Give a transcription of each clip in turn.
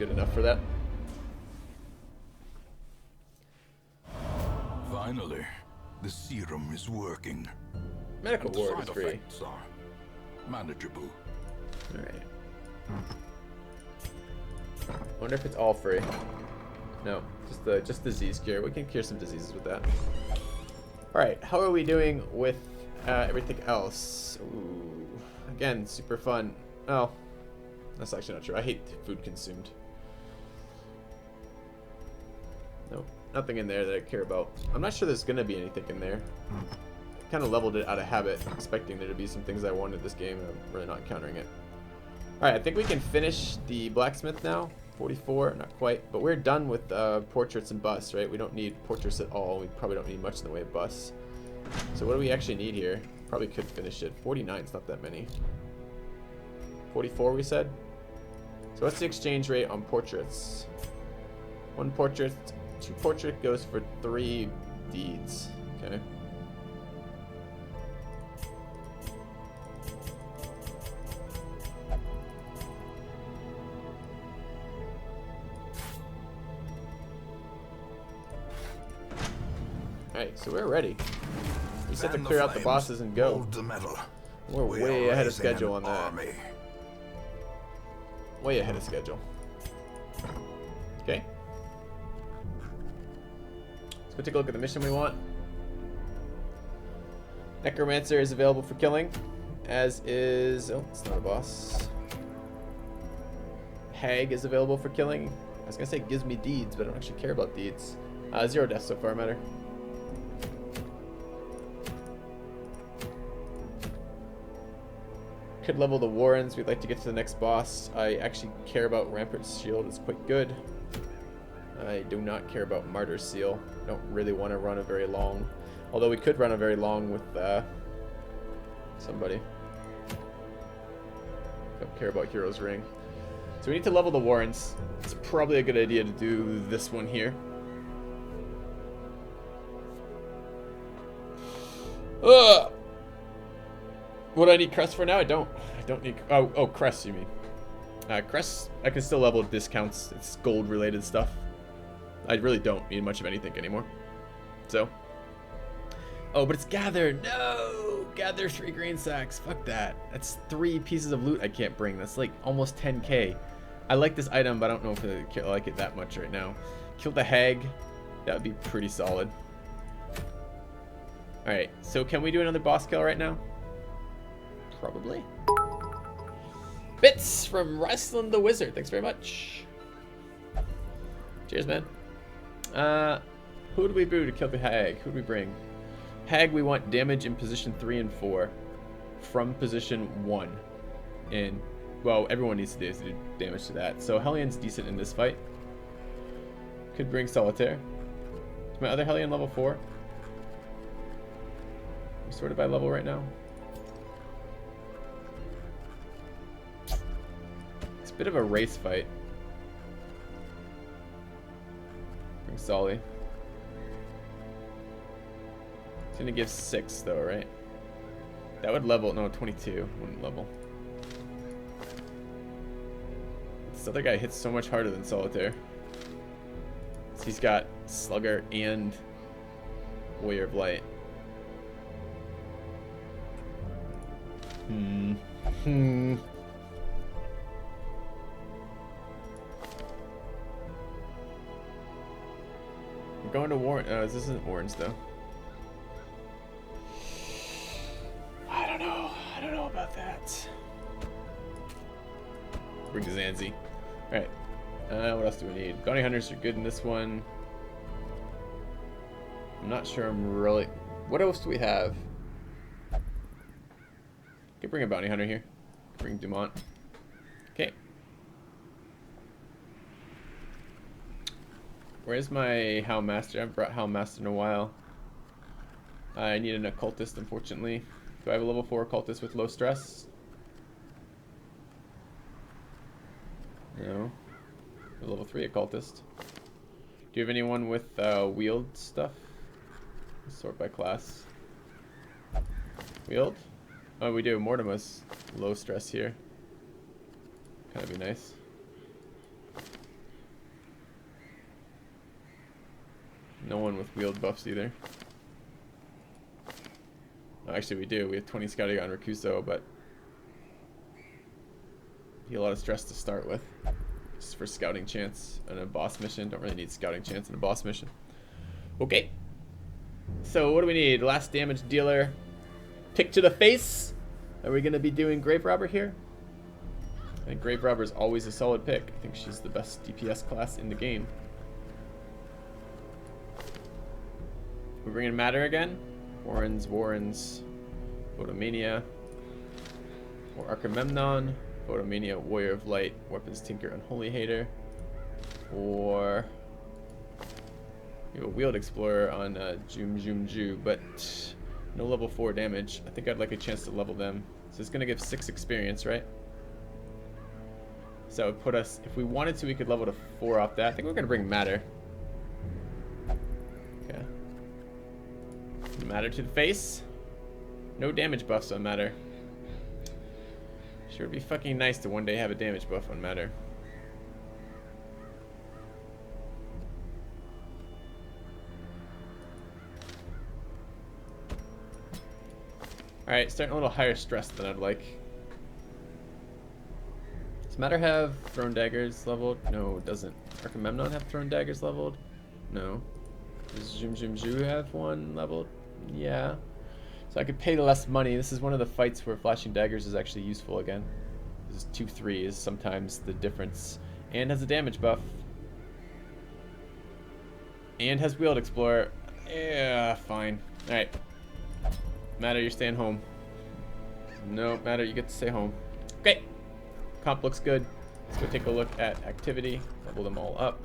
good enough for that. Finally, the serum is working. Medical The ward is side free. effects are manageable. Alright. Wonder if it's all free. No, just disease cure. We can cure some diseases with that. Alright, how are we doing with everything else? Ooh, again, super fun. Oh, that's actually not true. I hate food consumed. Nope, nothing in there that I care about. I'm not sure there's gonna be anything in there. Kind of leveled it out of habit, expecting there to be some things I wanted this game, and I'm really not encountering it. Alright, I think we can finish the blacksmith now. 44, not quite, but we're done with portraits and busts, right? We don't need portraits at all. We probably don't need much in the way of busts. So what do we actually need here? Probably could finish it. 49 is not that many. 44 we said? So what's the exchange rate on portraits? 1 portrait, 2 portrait goes for 3 deeds. Okay. Alright, so we're ready. We just have to clear out the bosses and go. We're way ahead of schedule on that. Way ahead of schedule. Okay. Let's go take a look at the mission we want. Necromancer is available for killing, as is... Oh, it's not a boss. Hag is available for killing. I was going to say gives me deeds, but I don't actually care about deeds. 0 deaths so far, matter. Could level the Warrens. We'd like to get to the next boss. I actually care about Rampart's Shield. It's quite good. I do not care about Martyr's Seal. I don't really want to run a very long. Although we could run a very long with somebody. Don't care about Hero's Ring. So we need to level the Warrens. It's probably a good idea to do this one here. Ugh! What do I need Crest for now? I don't need... Oh, Crest, you mean. Crest, I can still level discounts. It's gold-related stuff. I really don't need much of anything anymore. So. Oh, but it's Gather. No! Gather 3 green sacks. Fuck that. That's 3 pieces of loot I can't bring. That's like almost 10k. I like this item, but I don't know if I like it that much right now. Kill the Hag. That would be pretty solid. Alright, so can we do another boss kill right now? Probably. Bits from Wrestling the Wizard. Thanks very much. Cheers, man. Who do we do to kill the Hag? Who do we bring? Hag, we want damage in position 3 and 4 from position 1. And, well, everyone needs to do damage to that. So Hellion's decent in this fight. Could bring Solitaire. Is my other Hellion level 4? We sorted by level right now. It's a bit of a race fight. Bring Solly. It's gonna give 6 though, right? That would level, no, 22 wouldn't level. This other guy hits so much harder than Solitaire. He's got Slugger and Warrior of Light. We're going to Warren. This isn't Warren's though. I don't know. I don't know about that. Bring Zanzi. Alright. What else do we need? Bounty Hunters are good in this one. I'm not sure I'm really... What else do we have? Could bring a Bounty Hunter here. Bring Dumont. Okay. Where's my Hound Master? I haven't brought Hound Master in a while. I need an Occultist, unfortunately. Do I have a level 4 Occultist with low stress? No. A level 3 Occultist. Do you have anyone with wield stuff? Sort by class. Wield? Oh, we do. Mortimus. Low stress here. Kind of be nice. No one with wield buffs either. Oh, actually, we do. We have 20 scouting on Rakuso, but be a lot of stress to start with. Just for scouting chance on a boss mission. Don't really need scouting chance in a boss mission. Okay. So what do we need? Last damage dealer. Pick to the face. Are we going to be doing Grave Robber here? I think Grave Robber is always a solid pick. I think she's the best DPS class in the game. We're bringing Matter again. Warrens, Photomania, or Archimemnon, Photomania, Warrior of Light, Weapons Tinker, Unholy Hater, or you have a Wheeled Explorer on Ju, but no level 4 damage. I think I'd like a chance to level them. So it's going to give 6 experience, right? So it would put us, if we wanted to, we could level to 4 off that. I think we're going to bring Matter. Okay. Matter to the face. No damage buffs on Matter. Sure would be fucking nice to one day have a damage buff on Matter. Alright, starting a little higher stress than I'd like. Does Matter have thrown daggers leveled? No, it doesn't. Archimemnon have thrown daggers leveled? No. Does Ju have one leveled? Yeah. So I could pay less money. This is one of the fights where flashing daggers is actually useful again. This is 2-3 is sometimes the difference. And has a damage buff. And has Wheeled Explorer. Yeah, fine. Alright. Matter, you're staying home. No, Matter, you get to stay home. Okay. Comp looks good. Let's go take a look at activity. Level them all up.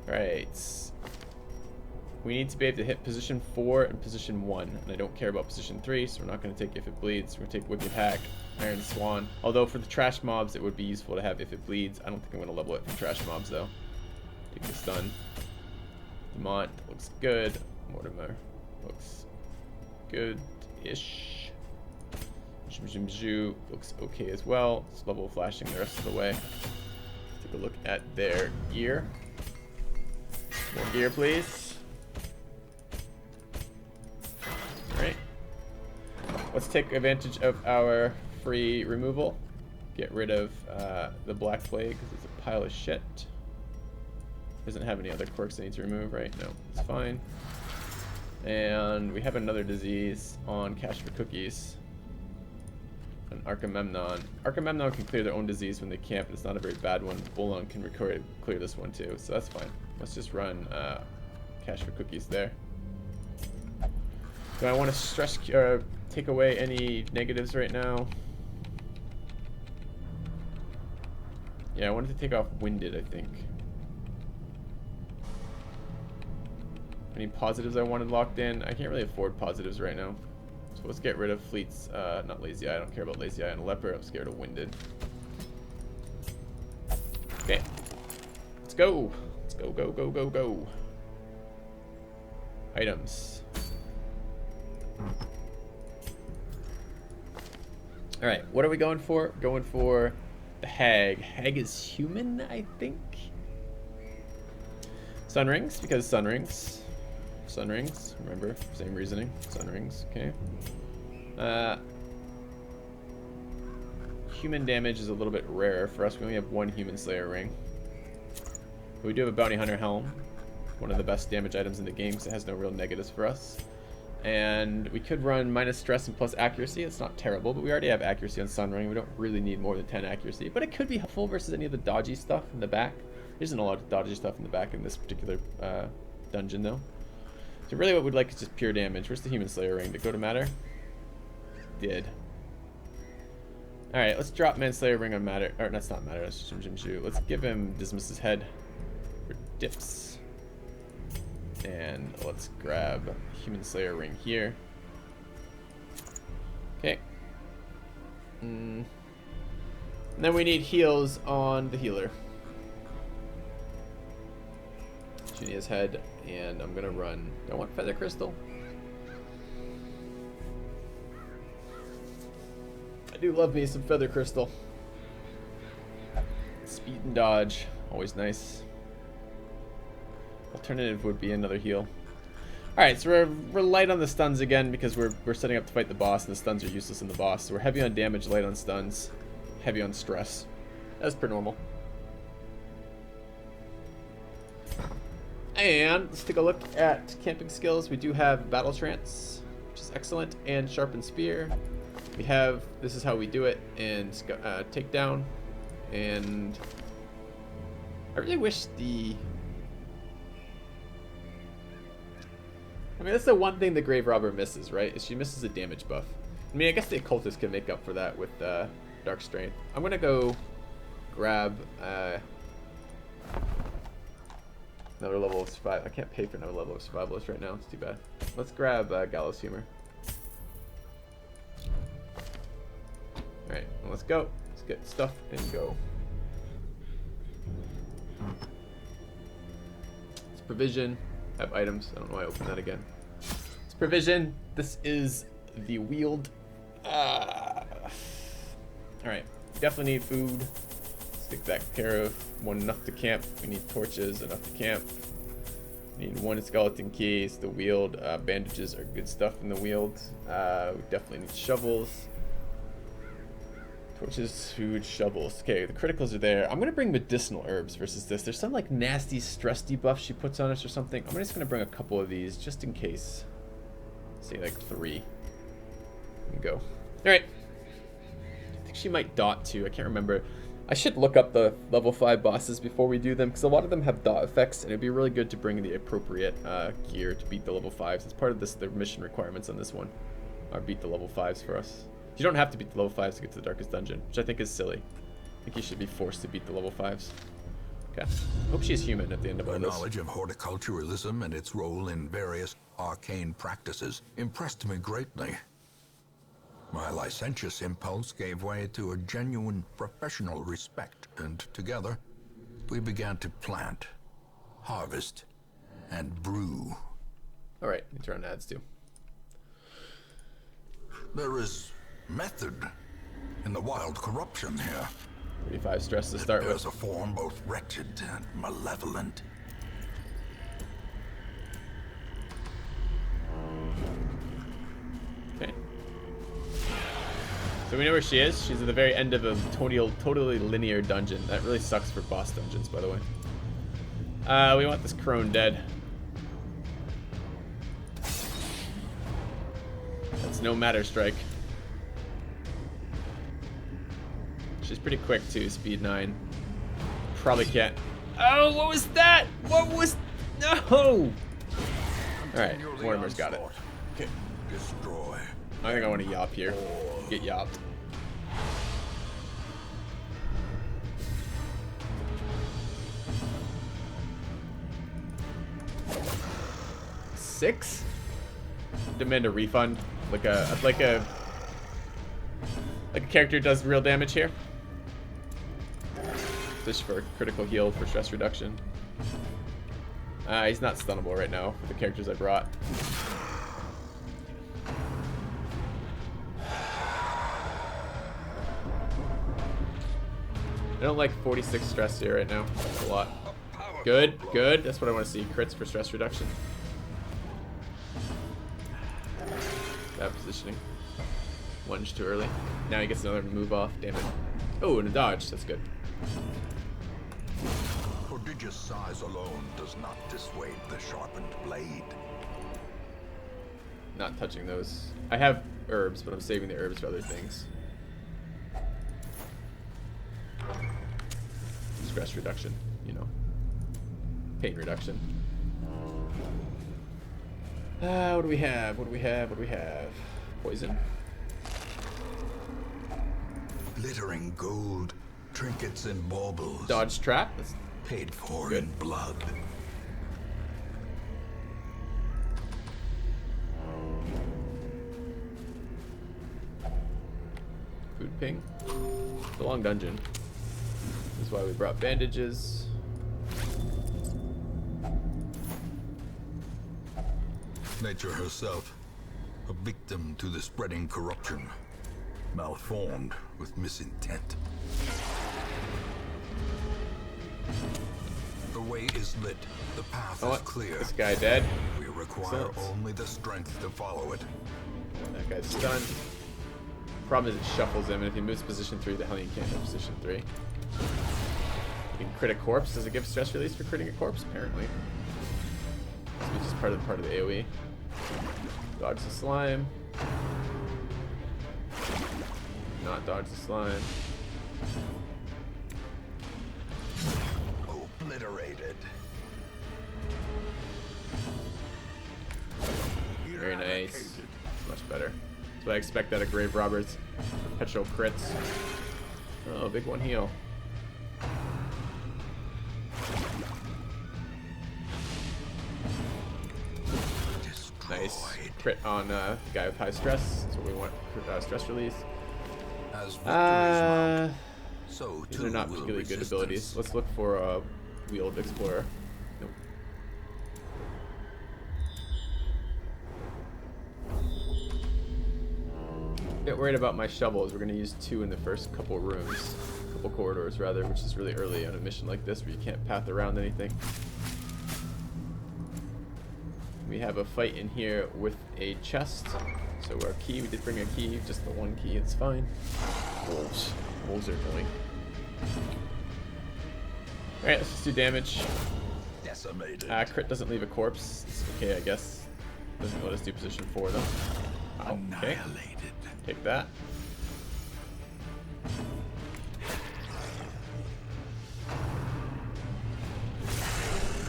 Alright. We need to be able to hit position 4 and position 1. And I don't care about position 3, so we're not going to take If It Bleeds. We're going to take Wicked Hack, Iron Swan. Although for the trash mobs, it would be useful to have If It Bleeds. I don't think I'm going to level it for trash mobs, though. Take the stun. Demont looks good. Mortimer looks good-ish. Ju looks okay as well. It's level flashing the rest of the way. Let's take a look at their gear. More gear, please. Alright. Let's take advantage of our free removal. Get rid of the Black Plague because it's a pile of shit. Doesn't have any other quirks I need to remove, right? No, it's fine. And we have another disease on Cash for Cookies. An Archimemnon. Archimemnon can clear their own disease when they camp, and it's not a very bad one. Bolon can clear this one too, so that's fine. Let's just run Cash for Cookies there. Do I want to stress take away any negatives right now? Yeah, I wanted to take off Winded, I think. Any positives I wanted locked in? I can't really afford positives right now. So let's get rid of Fleet's, not Lazy Eye. I don't care about Lazy Eye and Leper. I'm scared of Winded. Okay. Let's go. Let's go, go, go, go, go. Items. Alright, what are we going for? Going for the Hag. Hag is human, I think. Sun Rings, because Sun Rings. Sun Rings, remember, same reasoning. Sun Rings, okay. Human damage is a little bit rarer for us. We only have one Human Slayer ring. But we do have a Bounty Hunter helm. One of the best damage items in the game because it has no real negatives for us. And we could run minus stress and plus accuracy. It's not terrible, but we already have accuracy on Sun Ring. We don't really need more than 10 accuracy. But it could be helpful versus any of the dodgy stuff in the back. There isn't a lot of dodgy stuff in the back in this particular dungeon, though. So really what we'd like is just pure damage. Where's the Human Slayer ring? Did it go to Matter? Did. Alright, let's drop Manslayer ring on Matter. Or that's not Matter, that's Jim. Let's give him Dismiss's head for dips. And let's grab Human Slayer ring here. Okay. And then we need heals on the healer. Junia's head, and I'm gonna run. Do I want Feather Crystal? I do love me some Feather Crystal. Speed and dodge, always nice. Alternative would be another heal. Alright, so we're light on the stuns again because we're setting up to fight the boss, and the stuns are useless in the boss. So we're heavy on damage, light on stuns, heavy on stress. As per normal. And let's take a look at camping skills. We do have Battle Trance, which is excellent, and Sharpened Spear. We have, this is how we do it, and Takedown. And I really wish the... I mean, that's the one thing the Grave Robber misses, right? Is she misses a damage buff. I mean, I guess the Occultist can make up for that with Dark Strength. I'm going to go grab another level of survival. I can't pay for another level of survivalist right now. It's too bad. Let's grab Gallows Humor. Alright, well, let's go. Let's get stuff and go. Let's provision. Have items. I don't know why I opened that again. Let's provision. This is the wield. Alright, definitely need food. Take that care of. One enough to camp. We need torches, enough to camp. We need one skeleton keys. The wield. Bandages are good stuff in the wield. We definitely need shovels. Torches, food, shovels. Okay, the criticals are there. I'm gonna bring medicinal herbs versus this. There's some like nasty stress debuff she puts on us or something. I'm just gonna bring a couple of these just in case. Say like 3. And go. Alright. I think she might dot too. I can't remember. I should look up the level 5 bosses before we do them, because a lot of them have dot effects, and it'd be really good to bring the appropriate gear to beat the level 5s. It's part of this, the mission requirements on this one are beat the level 5s for us. You don't have to beat the level 5s to get to the Darkest Dungeon, which I think is silly. I think you should be forced to beat the level 5s. Okay. Hope she's human at the end of all My this. knowledge of horticulturalism and its role in various arcane practices impressed me greatly. My licentious impulse gave way to a genuine professional respect, and together we began to plant, harvest, and brew. Alright, let me turn on ads too. There is method in the wild corruption here. 35 stress to start There's with. a form both wretched and malevolent. Okay. So we know where she is. She's at the very end of a totally linear dungeon. That really sucks for boss dungeons, by the way. We want this crone dead. That's no matter strike. She's pretty quick too, speed 9. Probably can't. Oh, what was that? What was... No! Alright, Mortimer's got it. Okay. Destroy. I think I want to yop here. Get yopped. Six? Demand a refund. Like a character does real damage here. This for critical heal for stress reduction. He's not stunnable right now with the characters I brought. I don't like 46 stress here right now. That's a lot. Good, good. That's what I want to see. Crits for stress reduction. Bad positioning. Lunge too early. Now he gets another move off. Damn it. Oh, and a dodge. That's good. Prodigious size alone does not dissuade the sharpened blade. Not touching those. I have herbs, but I'm saving the herbs for other things. Stress reduction, you know. Pain reduction. What do we have? What do we have? What do we have? Poison. Glittering gold, trinkets and baubles. Dodge trap. That's paid for good. in blood. Food ping. It's a long dungeon. That's why we brought bandages. Nature herself, a victim to the spreading corruption, malformed with misintent. The The way is lit. The path Oh, is clear. this guy dead. We require Excellent. only the strength to follow it. That guy's stunned. Problem is it shuffles him, and if he moves position 3, the hell you can't move position 3. You can crit a corpse. Does it give stress release for critting a corpse? Apparently. This is just part of the AoE. Dodge the slime. Not dodge the slime. Obliterated. Very nice. Much better. That's what I expect out of Grave Robbers. Perpetual crits. Oh, big one heal. Nice. Crit on the guy with high stress. That's what we want. Stress release. As victories mount, These so too are not will particularly good resistance. abilities. Let's look for a Wheel of Explorer. Nope. Get worried about my shovels. We're going to use 2 in the first couple rooms. Couple corridors, rather, which is really early on a mission like this where you can't path around anything. We have a fight in here with a chest. So our key, we did bring a key, just the one key, it's fine. Wolves. Wolves are annoying. Alright, let's just do damage. Decimated. Crit doesn't leave a corpse. It's okay, I guess. Doesn't let us do position 4 though. Oh, okay. Annihilated. Take that.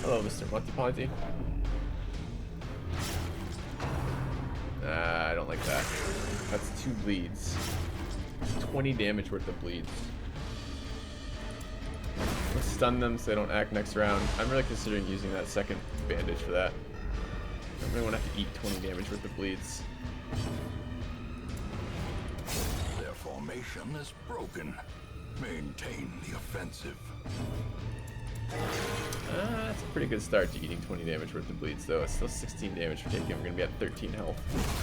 Hello, Mr. Monty Ponty. I don't like that. That's 2 bleeds. 20 damage worth of bleeds. Let's stun them so they don't act next round. I'm really considering using that second bandage for that. I don't really want to have to eat 20 damage worth of bleeds. Their formation is broken. Maintain the offensive. That's a pretty good start to eating 20 damage worth of bleeds, though. It's still 16 damage for taking. We're going to be at 13 health.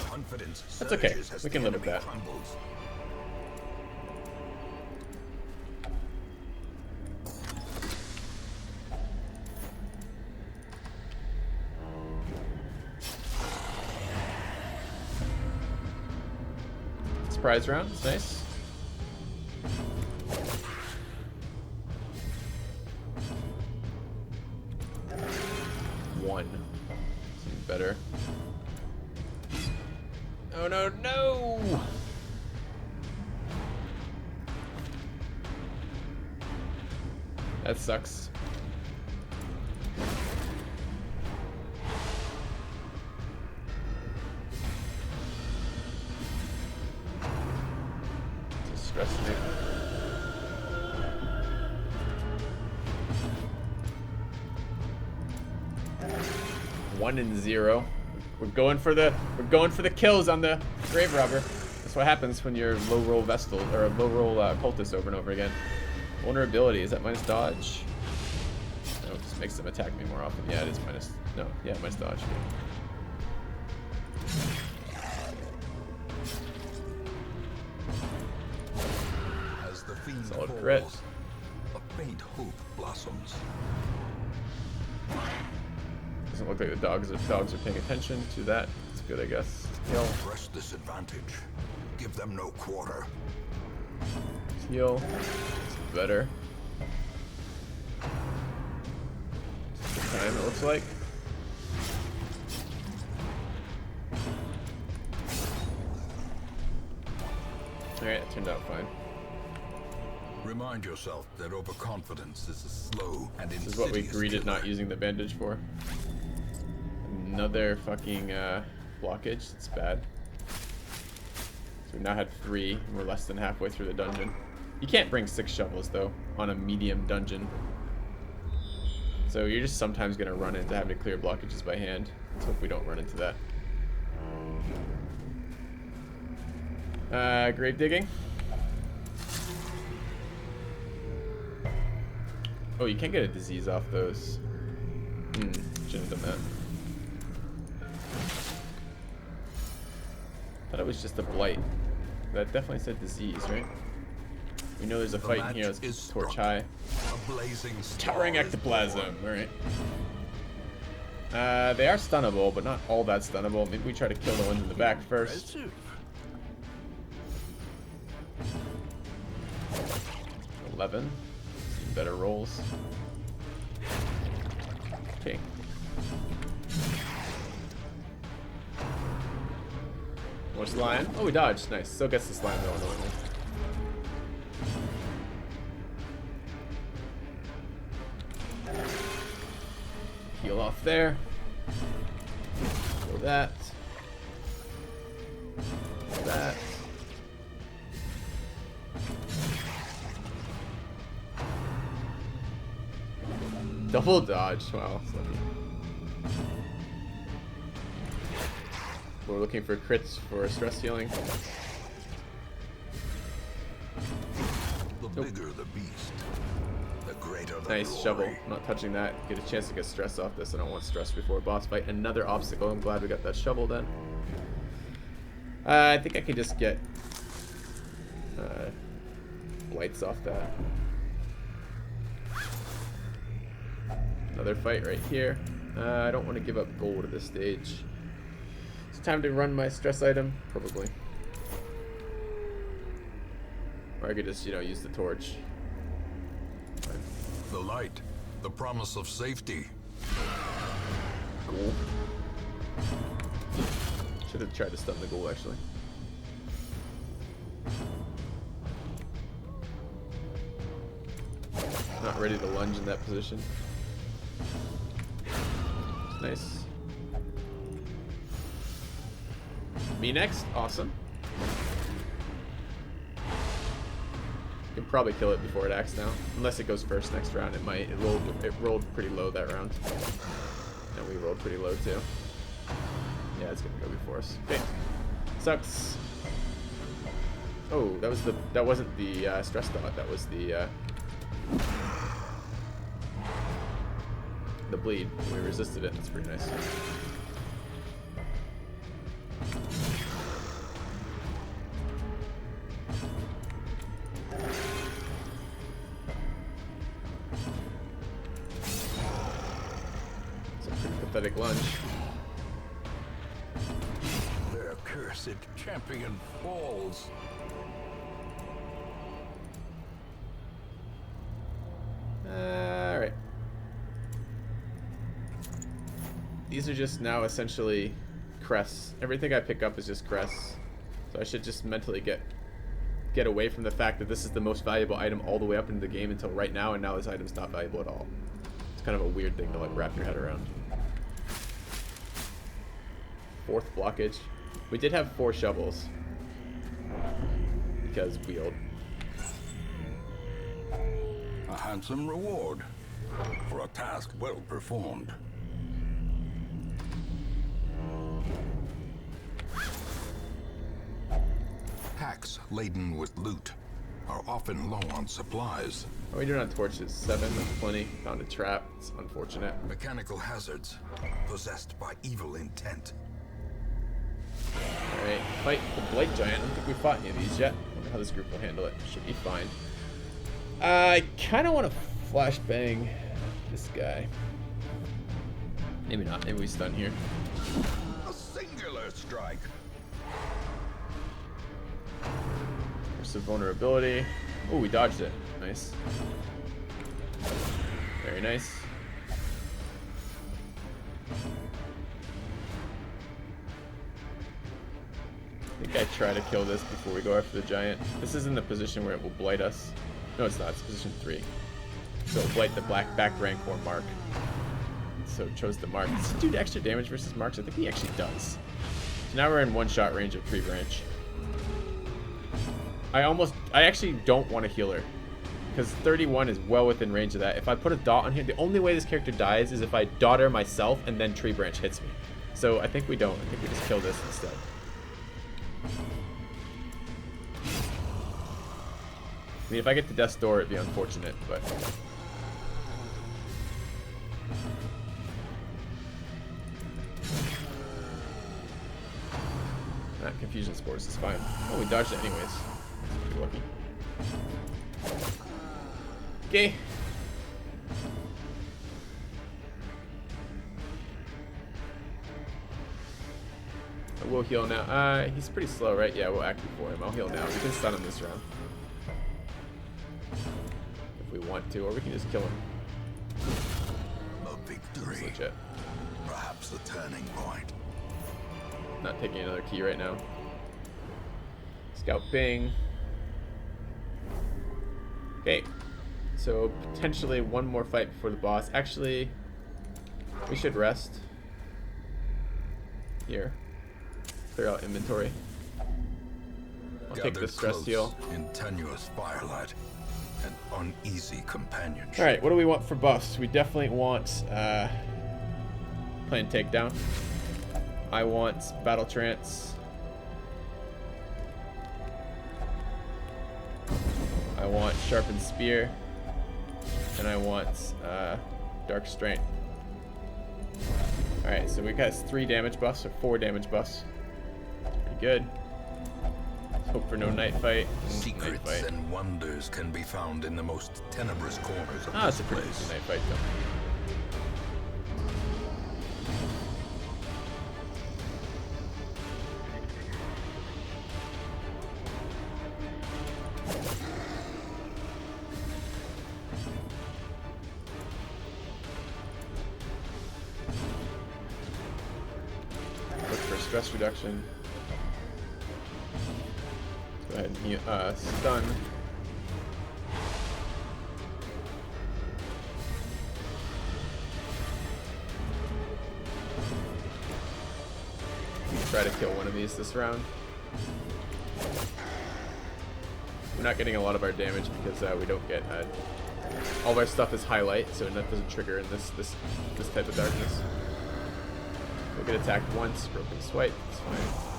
Confidence That's okay. surges as We can the live with enemy that. crumbles. Surprise round. It's nice. One. Seems better. Oh no, no! That sucks. Just stressing me. One and 0. We're going for the kills on the Grave Robber. That's what happens when you're low roll Vestal or a low roll cultist over and over again. Vulnerability, is that minus dodge? No, it just makes them attack me more often. Yeah, it is minus. No, yeah, minus dodge. As the fiend Solid falls, crit. a faint hope blossoms. Doesn't look like the dogs are paying attention to that. It's good, I guess. Heal, Press this advantage. Give them no quarter. heal. It's better. Just the time it looks like. Alright, it turned out fine. Remind yourself that overconfidence is a slow and This is what we insidious greeted killer. not using the bandage for. Another fucking blockage. It's bad. So we now had 3, and we're less than halfway through the dungeon. You can't bring 6 shovels though on a medium dungeon. So you're just sometimes gonna run into having to clear blockages by hand. Let's hope we don't run into that. Grave digging. Oh, you can't get a disease off those. Shouldn't have done that. Thought it was just a blight. That definitely said disease, right? We know there's a fight in here. Let's torch high. A blazing Towering ectoplasm. Alright. They are stunnable, but not all that stunnable. Maybe we try to kill the ones in the back first. 11. Some better rolls. Okay. More slime. Oh, we dodged. Nice. Still gets the slime though, annoyingly. Heal off there. Throw that. Throw that. Double dodge. Wow. That's lucky. We're looking for crits for stress healing. The bigger the beast, the greater the Nice glory. shovel. I'm not touching that. Get a chance to get stress off this. I don't want stress before a boss fight. Another obstacle. I'm glad we got that shovel then. I think I can just get lights off that. Another fight right here. I don't want to give up gold at this stage. It's time to run my stress item, probably. Or I could just, you know, use the torch. Fine. The light, the promise of safety. Ghoul. Should have tried to stun the ghoul, actually. Not ready to lunge in that position. Nice. Me next? Awesome. Can probably kill it before it acts now. Unless it goes first next round, it might. It rolled pretty low that round. And we rolled pretty low too. Yeah, it's gonna go before us. Okay. Sucks. Oh, that wasn't the stress dot, that was the bleed. We resisted it. It's pretty nice. It's a pretty pathetic lunge. Their cursed champion falls. Alright. These are just now essentially crests. Everything I pick up is just crests. So I should just mentally get away from the fact that this is the most valuable item all the way up into the game until right now, and now this item's not valuable at all. It's kind of a weird thing to like wrap your head around. 4th blockage. We did have 4 shovels. Because wheeled. A handsome reward for a task well performed. Packs laden with loot are often low on supplies. How are we doing on torches? 7, that's plenty. Found a trap. It's unfortunate. Mechanical hazards possessed by evil intent. Alright, fight the Blight Giant. I don't think we fought any of these yet. I wonder how this group will handle it. Should be fine. I kind of want to flashbang this guy. Maybe not. Maybe we stun here. A singular strike. There's some vulnerability. Oh, we dodged it. Nice. Very nice. I think I try to kill this before we go after the giant. This is in the position where it will blight us. No, it's not. It's position 3. So it'll blight the black back rancor mark. So it chose the mark. Does it do extra damage versus marks? I think he actually does. So now we're in one-shot range of Tree Branch. I actually don't want to heal her. Because 31 is well within range of that. If I put a dot on here, the only way this character dies is if I dot her myself and then Tree Branch hits me. So I think we don't. I think we just kill this instead. I mean, if I get to Death's Door, it'd be unfortunate, but... Confusion Spores is fine. Oh, we dodged it anyways. Pretty lucky. Okay. I will heal now. He's pretty slow, right? Yeah, we'll act before him. I'll heal now. We can stun him this round. If we want to, or we can just kill him. A victory. Legit. Perhaps the turning point. Not taking another key right now. Scout Bing. Okay. So potentially one more fight before the boss. Actually, we should rest. Here. Clear out inventory. I'll take the stress heal. In tenuous firelight and uneasy companionship. Alright, what do we want for buffs? We definitely want Planned Takedown. I want Battle Trance. I want Sharpened Spear. And I want Dark Strength. Alright, so we got 3 damage buffs, or 4 damage buffs. Pretty good. Let's hope for no night fight. Secrets Night fight. and wonders can be found in the most tenebrous corners of Ah, it's this a pretty place. decent night fight though. Look for stress reduction. Go ahead and heal, stun. Try to kill one of these this round. We're not getting a lot of our damage because we don't get all of our stuff is highlight, so that doesn't trigger in this type of darkness. We'll get attacked once, broken swipe, it's fine.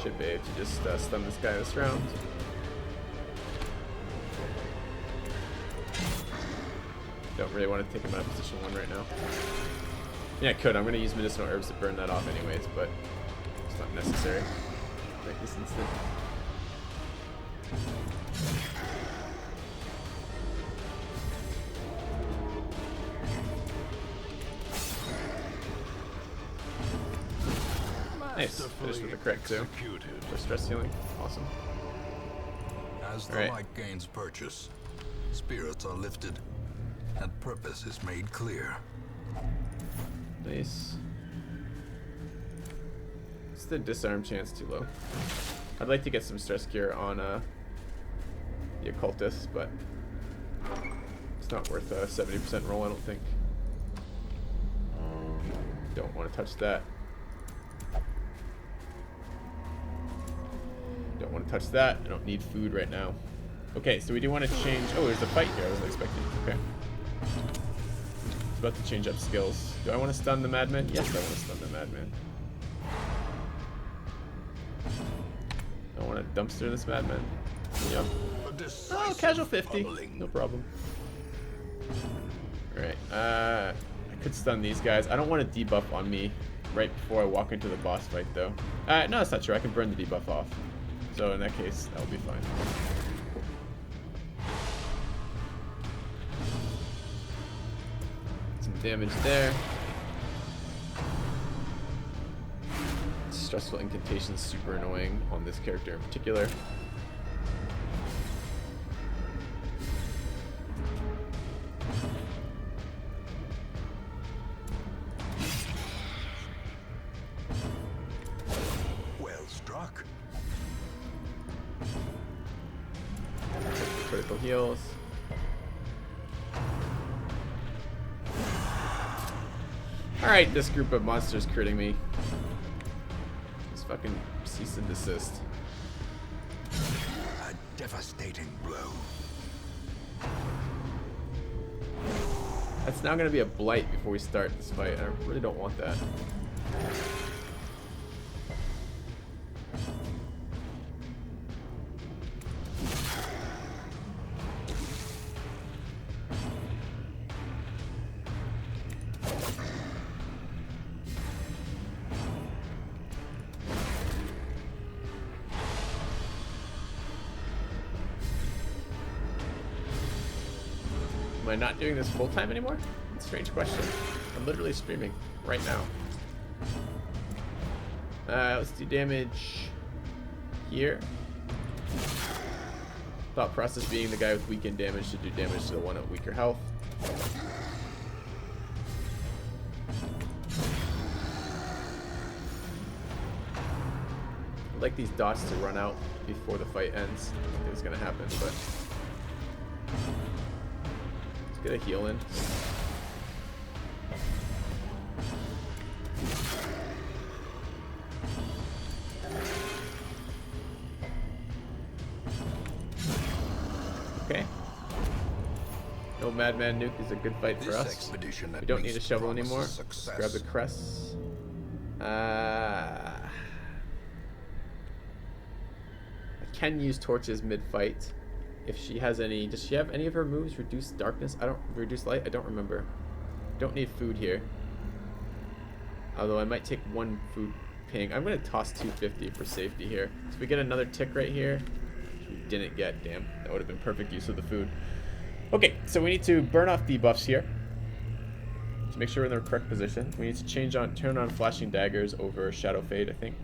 Should be able to just stun this guy this round. Don't really want to take him out of position 1 right now. Yeah, I could. I'm going to use medicinal herbs to burn that off anyways, but it's not necessary right this instant. Nice. Finished with the crit too. For stress healing. Awesome. As the light gains purchase, spirits are lifted, and purpose is made clear. Nice. It's the disarm chance too low. I'd like to get some stress cure on the occultist, but it's not worth a 70% roll, I don't think. Don't want to touch that. Don't want to touch that. I don't need food right now. Okay, so we do want to change. Oh, there's a fight here. I wasn't expecting. Okay. It's about to change up skills. Do I want to stun the madman? Yes, I want to stun the madman. I want to dumpster this madman. Yep. Oh, casual 50. No problem. Alright. I could stun these guys. I don't want to debuff on me right before I walk into the boss fight, though. No, that's not true. I can burn the debuff off. So in that case, that'll be fine. Some damage there. Stressful incantation's super annoying on this character in particular. Well struck. Critical heals. Alright, this group of monsters critting me. Just fucking cease and desist. A devastating blow. That's now gonna be a blight before we start this fight. I really don't want that. Am I not doing this full time anymore? That's a strange question. I'm literally streaming right now. Let's do damage here. Thought process being the guy with weakened damage to do damage to the one at weaker health. I'd like these dots to run out before the fight ends. I don't think it's gonna happen, but let's get a heal in. Okay. No Madman Nuke is a good fight for us. We don't need a shovel anymore. Let's grab the crest. I can use torches mid-fight. If she has any, does she have any of her moves? Reduce darkness? Reduce light? I don't remember. Don't need food here. Although I might take one food ping. I'm gonna toss 250 for safety here. So we get another tick right here. We didn't get, damn. That would have been perfect use of the food. Okay, so we need to burn off debuffs here to make sure we're in the correct position. We need to turn on flashing daggers over Shadow Fade, I think.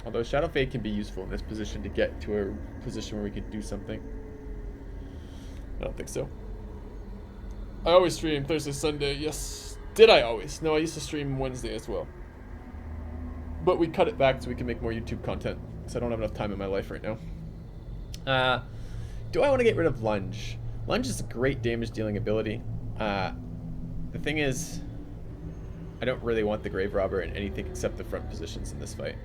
Although Shadow Fade can be useful in this position to get to a position where we could do something. I don't think so. I always stream Thursday, Sunday. Yes. Did I always? No, I used to stream Wednesday as well. But we cut it back so we can make more YouTube content. So I don't have enough time in my life right now. Do I want to get rid of Lunge? Lunge is a great damage dealing ability. The thing is, I don't really want the Grave Robber in anything except the front positions in this fight.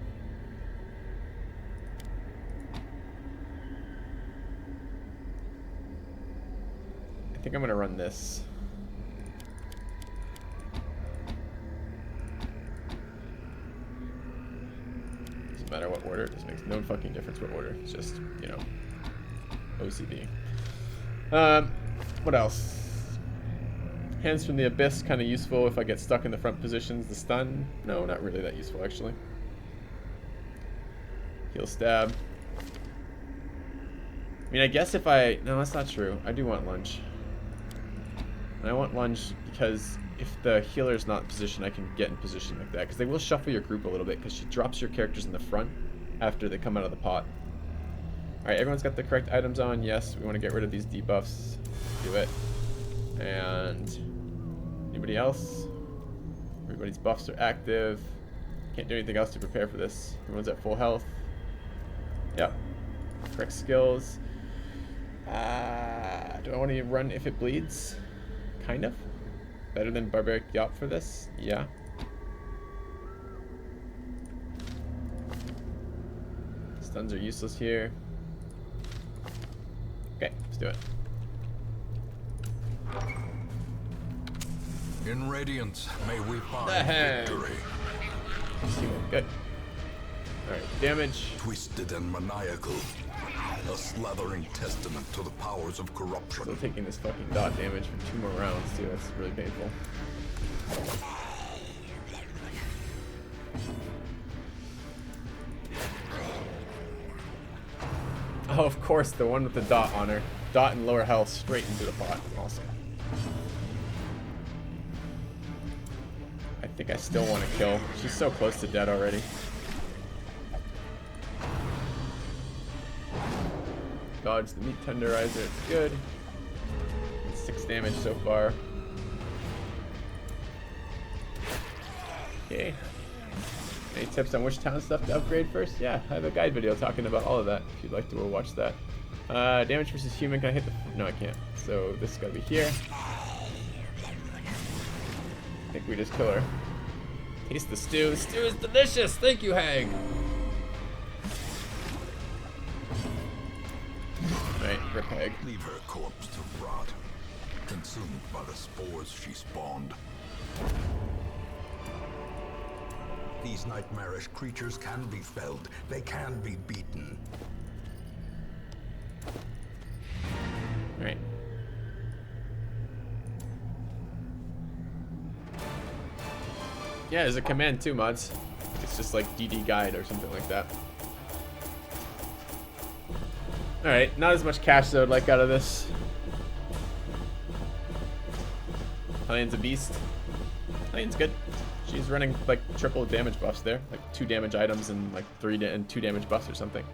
I think I'm going to run this. Doesn't matter what order. This makes no fucking difference what order. It's just, you know, OCD. What else? Hands from the Abyss, kind of useful if I get stuck in the front positions. The stun, no, not really that useful actually. Heal stab. I mean, I guess if I, no, that's not true. I do want Lunge. And I want Lunge because if the healer's not in position, I can get in position like that. Because they will shuffle your group a little bit because she drops your characters in the front after they come out of the pot. Alright, everyone's got the correct items on. Yes, we want to get rid of these debuffs. Do it. And anybody else? Everybody's buffs are active. Can't do anything else to prepare for this. Everyone's at full health. Yep. Correct skills. Do I want to run if it bleeds? Kind of. Better than Barbaric Yop for this? Yeah. Stuns are useless here. Okay, let's do it. In Radiance, may we find victory. Good. Alright, damage. Twisted and maniacal. A slathering testament to the powers of corruption. Still taking this fucking dot damage for 2 more rounds, too. That's really painful. Oh, of course, the one with the dot on her. Dot and lower health straight into the pot. Awesome. I think I still want to kill. She's so close to dead already. Dodge the meat tenderizer. It's good. It's 6 damage so far. Okay. Any tips on which town stuff to upgrade first? Yeah, I have a guide video talking about all of that if you'd like to watch that. Damage versus human. Can I hit the... No, I can't. So this is got to be here. I think we just kill her. Taste the stew. The stew is delicious. Thank you, Hag. Alright, rip Hag. Leave her corpse to rot, consumed by the spores she spawned. These nightmarish creatures can be felled. They can be beaten. Alright. Yeah, there's a command too, mods. It's just like DD guide or something like that. Alright, not as much cash as I would like out of this. Hellion's a beast. Hellion's good. She's running like triple damage buffs there. Like 2 damage items and like 2 damage buffs or something.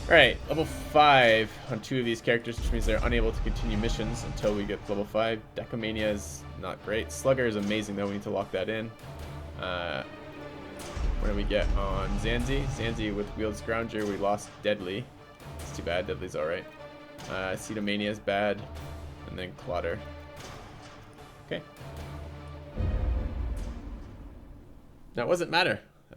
Alright, level 5 on 2 of these characters, which means they're unable to continue missions until we get to level 5. Decomania is not great. Slugger is amazing though, we need to lock that in. What do we get on Zanzi? Zanzi with Wields Grounger, we lost Deadly. It's too bad, Deadly's alright. Cetomania is bad. And then Clotter. Okay. That wasn't matter.